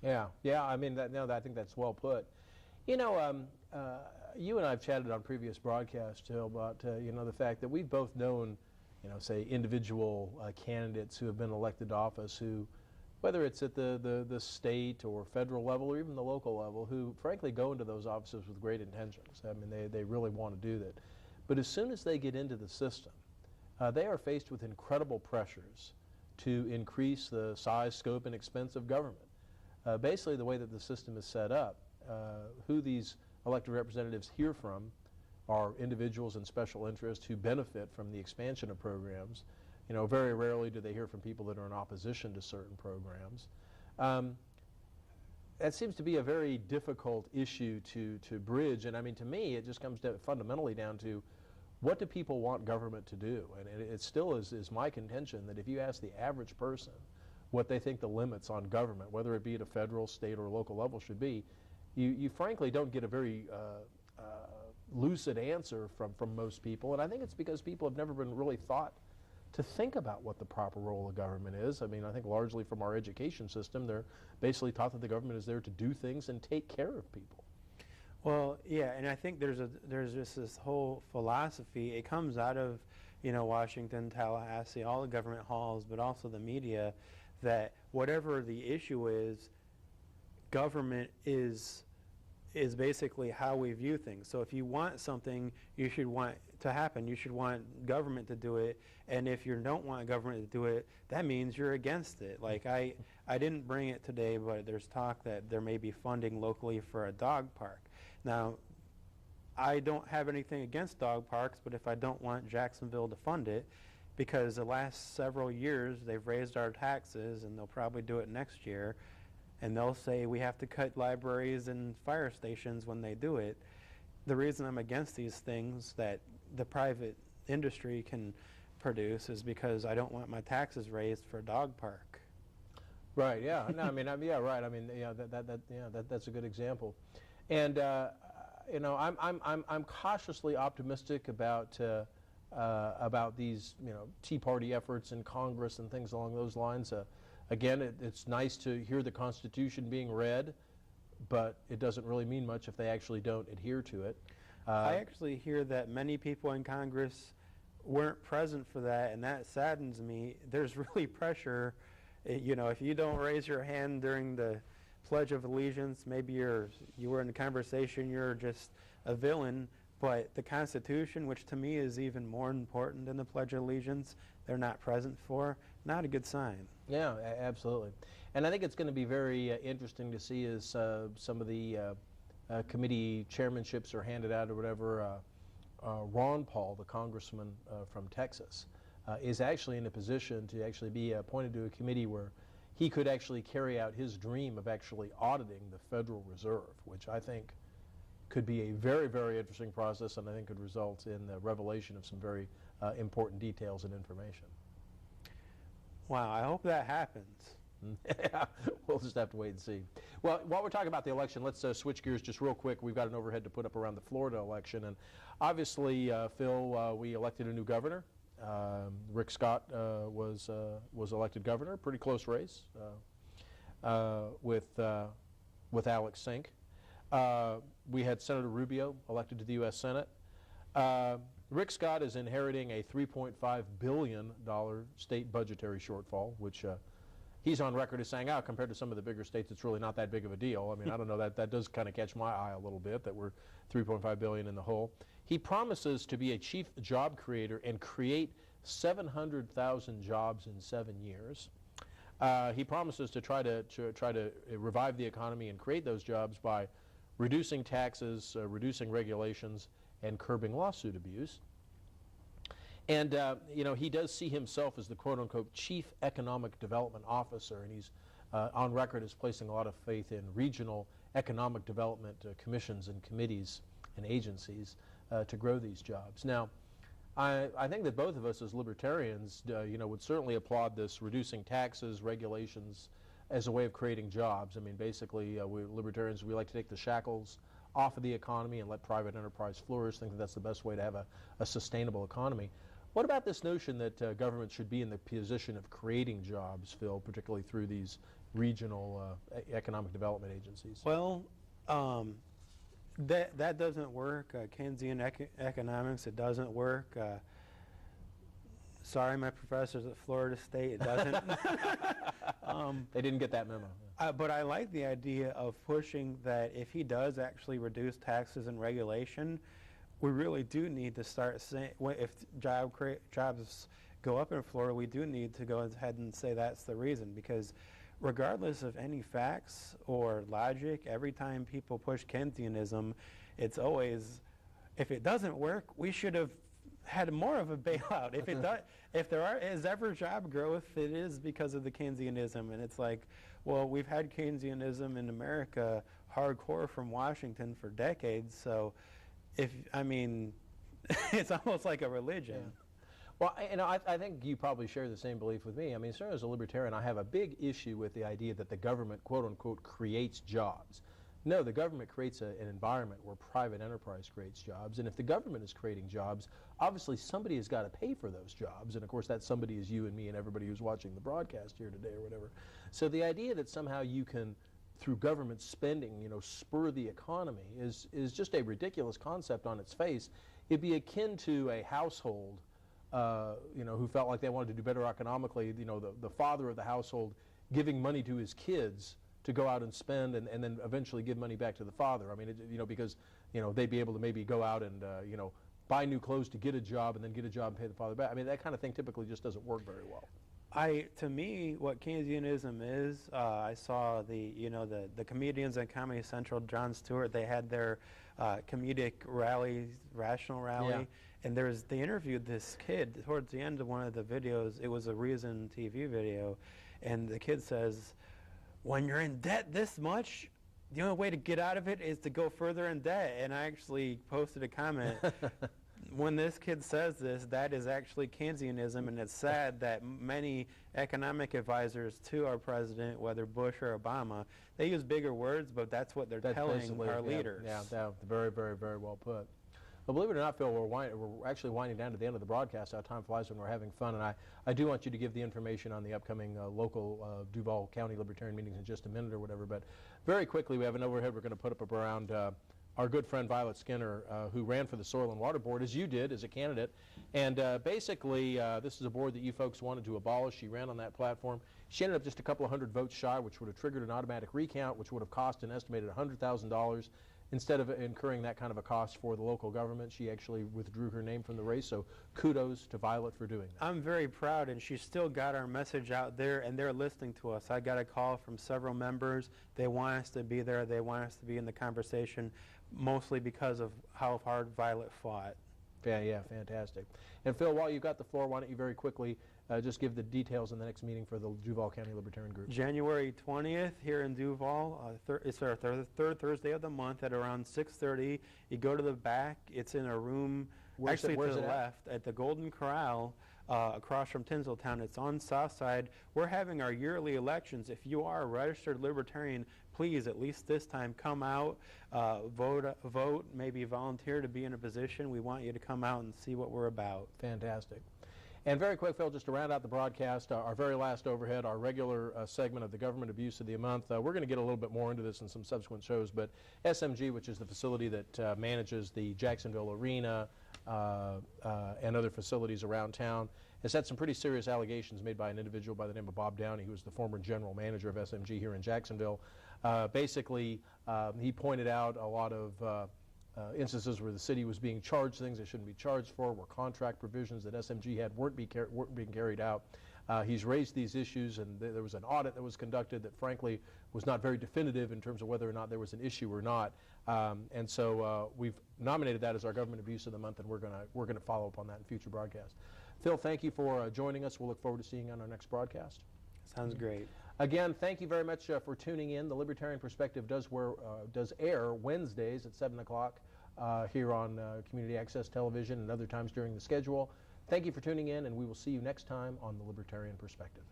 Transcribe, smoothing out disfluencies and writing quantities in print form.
Yeah, yeah. I mean, I think that's well put. You know, you and I have chatted on previous broadcasts too about the fact that we've both known, say individual candidates who have been elected to office who, whether it's at the state or federal level or even the local level, who frankly go into those offices with great intentions. I mean, they really want to do that. But as soon as they get into the system, they are faced with incredible pressures to increase the size, scope, and expense of government. Basically, the way that the system is set up, who these elected representatives hear from are individuals and special interests who benefit from the expansion of programs. Very rarely do they hear from people that are in opposition to certain programs. That seems to be a very difficult issue to bridge, and I mean, to me, it just comes fundamentally down to what do people want government to do? And it still is my contention that if you ask the average person what they think the limits on government, whether it be at a federal, state, or local level should be, you frankly don't get a very lucid answer from most people. And I think it's because people have never been really taught to think about what the proper role of government is. I mean, I think largely from our education system, they're basically taught that the government is there to do things and take care of people. Well, yeah, and I think there's just this whole philosophy. It comes out of, Washington, Tallahassee, all the government halls, but also the media, that whatever the issue is, government is basically how we view things. So if you want something, you should want to happen. You should want government to do it. And if you don't want government to do it, that means you're against it. Like I didn't bring it today, but there's talk that there may be funding locally for a dog park. Now, I don't have anything against dog parks, but if I don't want Jacksonville to fund it, because the last several years they've raised our taxes, and they'll probably do it next year, and they'll say we have to cut libraries and fire stations when they do it. The reason I'm against these things that the private industry can produce is because I don't want my taxes raised for a dog park. Right. Yeah. No. I mean. Yeah. Right. I mean. Yeah. That's a good example. And I'm cautiously optimistic about these Tea Party efforts in Congress and things along those lines. Again, it's nice to hear the Constitution being read, but it doesn't really mean much if they actually don't adhere to it. I actually hear that many people in Congress weren't present for that, and that saddens me. There's really pressure. If you don't raise your hand during the Pledge of Allegiance, maybe you were in the conversation, you're just a villain. But the Constitution, which to me is even more important than the Pledge of Allegiance, they're not present for. Not a good sign. Yeah, absolutely. And I think it's going to be very interesting to see as some of the committee chairmanships are handed out or whatever. Ron Paul, the congressman from Texas, is actually in a position to actually be appointed to a committee where he could actually carry out his dream of actually auditing the Federal Reserve, which I think could be a very, very interesting process, and I think could result in the revelation of some very important details and information. Wow, I hope that happens. Yeah, we'll just have to wait and see. Well, while we're talking about the election, let's switch gears just real quick. We've got an overhead to put up around the Florida election, and obviously, Phil, we elected a new governor. Rick Scott was elected governor. Pretty close race with Alex Sink. We had Senator Rubio elected to the U.S. Senate. Rick Scott is inheriting a $3.5 billion state budgetary shortfall, which he's on record as saying, compared to some of the bigger states, it's really not that big of a deal. I mean, I don't know, that does kind of catch my eye a little bit, that we're $3.5 billion in the hole. He promises to be a chief job creator and create 700,000 jobs in 7 years. He promises to try to revive the economy and create those jobs by reducing taxes, reducing regulations, and curbing lawsuit abuse. And he does see himself as the quote-unquote chief economic development officer, and he's on record as placing a lot of faith in regional economic development commissions and committees and agencies to grow these jobs. Now, I think that both of us as libertarians, would certainly applaud this reducing taxes, regulations, as a way of creating jobs. I mean, basically, we libertarians, we like to take the shackles off of the economy and let private enterprise flourish. Think that that's the best way to have a sustainable economy. What about this notion that government should be in the position of creating jobs, Phil, particularly through these regional economic development agencies. Well, that doesn't work. Keynesian economics, it doesn't work. Sorry, my professors at Florida State, it doesn't. They didn't get that memo. But I like the idea of pushing that if he does actually reduce taxes and regulation, we really do need to start saying, if jobs go up in Florida, we do need to go ahead and say that's the reason, because regardless of any facts or logic, every time people push Keynesianism, it's always, if it doesn't work, we should have had more of a bailout. If it does, if there is ever job growth, it is because of the Keynesianism. And it's like, well, we've had Keynesianism in America hardcore from Washington for decades. So, it's almost like a religion. Yeah. Well, I think you probably share the same belief with me. I mean, certainly as a libertarian, I have a big issue with the idea that the government, quote unquote, creates jobs. No, the government creates an environment where private enterprise creates jobs. And if the government is creating jobs, obviously somebody has got to pay for those jobs. And of course, that somebody is you and me and everybody who's watching the broadcast here today or whatever. So the idea that somehow you can, through government spending, spur the economy is just a ridiculous concept on its face. It'd be akin to a household who felt like they wanted to do better economically, the father of the household giving money to his kids to go out and spend and then eventually give money back to the father. I mean, because, they'd be able to maybe go out and, buy new clothes to get a job and then get a job and pay the father back. I mean, that kind of thing typically just doesn't work very well. To me, what Keynesianism is, I saw the comedians on Comedy Central, Jon Stewart, they had their comedic rally, rational rally, Yeah. and they interviewed this kid towards the end of one of the videos. It was a Reason TV video, and the kid says, when you're in debt this much, the only way to get out of it is to go further in debt. And I actually posted a comment. When this kid says this, that is actually Keynesianism, and it's sad that many economic advisors to our president, whether Bush or Obama, they use bigger words, but that's what they're telling our leaders. Yeah, very, very, very well put. Well, believe it or not, Phil, we're actually winding down to the end of the broadcast. How time flies when we're having fun, and I do want you to give the information on the upcoming local Duval County Libertarian meetings in just a minute or whatever, but very quickly, we have an overhead we're going to put up around our good friend Violet Skinner, who ran for the Soil and Water Board, as you did, as a candidate. And basically, this is a board that you folks wanted to abolish. She ran on that platform. She ended up just a couple of hundred votes shy, which would have triggered an automatic recount, which would have cost an estimated $100,000. Instead of incurring that kind of a cost for the local government, she actually withdrew her name from the race. So kudos to Violet for doing that. I'm very proud, and she's still got our message out there, and they're listening to us. I got a call from several members. They want us to be there. They want us to be in the conversation, mostly because of how hard Violet fought. Yeah, fantastic. And Phil, while you've got the floor, why don't you very quickly just give the details in the next meeting for the Duval County Libertarian Group. January 20th here in Duval. It's our third Thursday of the month at around 6:30. You go to the back. It's in a room where's to the it left at the Golden Corral across from Tinseltown. It's on South Side. We're having our yearly elections. If you are a registered libertarian, please, at least this time, come out, vote, maybe volunteer to be in a position. We want you to come out and see what we're about. Fantastic. And very quick, Phil, just to round out the broadcast, our very last overhead, our regular segment of the government abuse of the month. We're going to get a little bit more into this in some subsequent shows, but SMG, which is the facility that manages the Jacksonville Arena and other facilities around town, has had some pretty serious allegations made by an individual by the name of Bob Downey, who was the former general manager of SMG here in Jacksonville. Basically, he pointed out a lot of instances where the city was being charged things they shouldn't be charged for, where contract provisions that SMG had weren't being carried out. He's raised these issues, and there was an audit that was conducted that frankly was not very definitive in terms of whether or not there was an issue or not. And so we've nominated that as our government abuse of the month, and we're gonna follow up on that in future broadcasts. Phil, thank you for joining us. We'll look forward to seeing you on our next broadcast. Sounds great. Again, thank you very much for tuning in. The Libertarian Perspective does air Wednesdays at 7 o'clock here on Community Access Television and other times during the schedule. Thank you for tuning in, and we will see you next time on The Libertarian Perspective.